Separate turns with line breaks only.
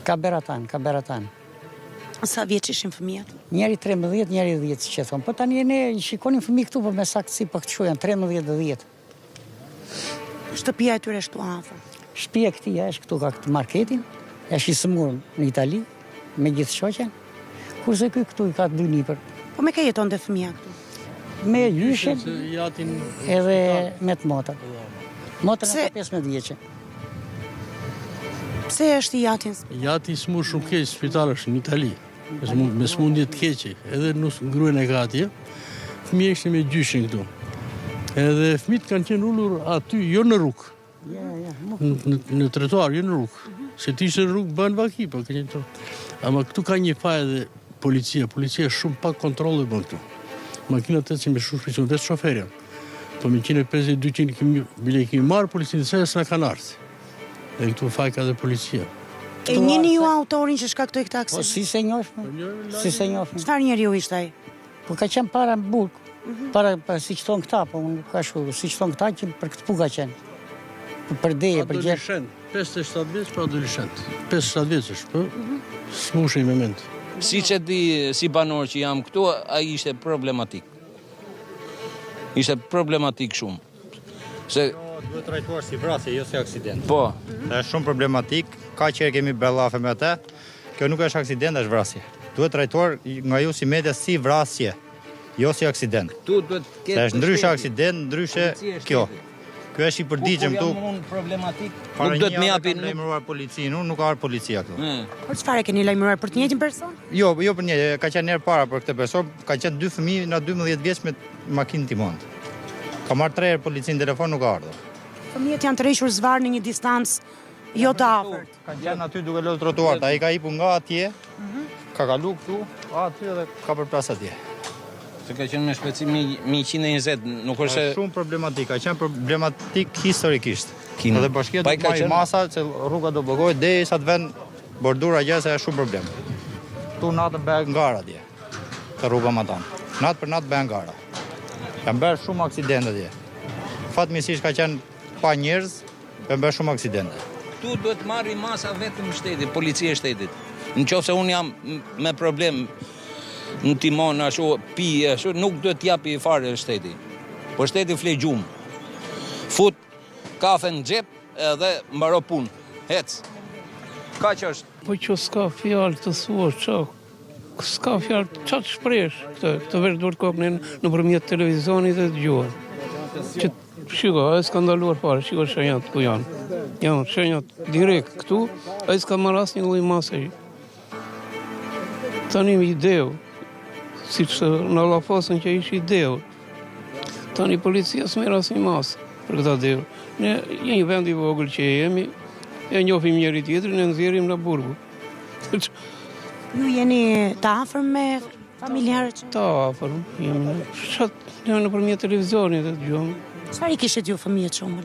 Ka beratan.
Sa vjeç ishin fëmijët?
Njeri 13, njeri 10 që thonë. Po tani ne shikonim fëmijë këtu, po me saktësi po këtu janë 13 dhe 10.
Shtëpia e tyre shtu afër.
Shtëpia e këtij është këtu ka këtë marketin, është i smur në Itali me gjithë shoqen. Kurse ky këtu i ka 2 nipër.
Po me kë jetonte fëmia këtu?
Me jyshen edhe me të motor. Motor ka 15 vjeçë.
Pse është i jatin?
Jati smur shumë keq, spital është në Itali. Me smundje të keqe, edhe në ngruën e ka atje. Fëmijë ishte me gjyshin këtu. Edhe fëmijët kanë qenë ullur aty, jo në rrugë. Në trotuar, jo në rrugë. Se ti ishte në rrugë bën vaki, po ka qenë. Ama këtu ka një faj edhe policia shumë pak kontrolle bën këtu. Makinat të që me shumë dhe shoferja. Po me 150-200 bile kemi marrë policinë se s'na kanë ardhur. E këtu faj ka dhe policia.
E njeni ju autorin që shkaktoi këtë aksident?
Po si se njohshme. Si se njohshme.
Çfarë njeriu ishte ai?
Po ka qenë para në burg. Para si që thonë këta, po unë ka shku, si që thonë këta që për këtë puka qenë. Për deje, për gjithë.
57 vjeç për adoleshent. 57 vjeç është, po smushë i moment.
Si që di, si banor që jam këtu, a ishte problematik. Ishte problematik shumë. Se
duhet trajtuar si vrasje, jo si aksident.
Po.
Është shumë problematik, ka që kemi bellafe me atë, kjo nuk është aksident, është vrasje. Duhet trajtuar nga ju si media si vrasje, jo si aksident.
Tu duhet ketë
është ndryshe aksident, ndryshe kjo. Kjo është i përdiqëm tu.
Problematik.
Nuk
do të më japin
lajmëruar policinë, unë nuk ka ardhur policia këtu.
Për çfarë keni lajmëruar për të njëjtin person?
Jo për një, ka qenë herë para për këtë person, ka qenë 2 fëmijë nga 12 vjeç me makinë timont. Ka marrë 3 herë policinë telefon, nuk ka ardhur.
Fëmijët janë të rreshur zvar në një distancë jo të afërt.
Ka qenë aty duke lënë trotuar, ai ka ipu nga atje, ka kalu këtu, aty dhe ka përplas atje.
Se ka qenë me shpejtësi 120, nuk është se...
Shumë problematik, ka qenë problematik historikisht. Dhe bashkia do të marrë masa që rruga do bllokohet derisa të vën bordura gjë se është shumë problem. Tu natën bëhen gara atje, të rruga më tanë. Natë për natë bëhen gara. Kanë bërë shumë aksidente atje. Fatmirësisht ka qenë pa njerëz, kanë bërë shumë aksidente.
Tu duhet marri masa vetëm shteti, policia e shtetit. Në qoftë se unë jam me problem në timon, ashtu, pi, ashtu, nuk duhet t'japi fare shteti. Po shteti flej gjumë. Fut kafe në xhep edhe mbaro punë. Hec. Ka që është.
Po që s'ka fjalë të thuash, s'ka fjalë, qa të shpresh, këtë vesh duhet kokën në përmjet televizionit dhe të gjuhën. Që shiko, a s'ka ndaluar fare, shiko shenjat ku janë. Janë shenjat direkt këtu, a s'ka marrë asnjë lloj mase. Tani ideu, si që në lafasën që ishë ideu, tani policia s'merr asnjë masë për këta deu. Ne një vend i vogël që jemi, e njohim njëri tjetrin, e nxjerrim në burgu.
Ju jeni të afër me familjarët?
Të afër, jemi në përmjet televizionit dhe të gjumë.
Çfarë i kishit ju fëmijët shumë?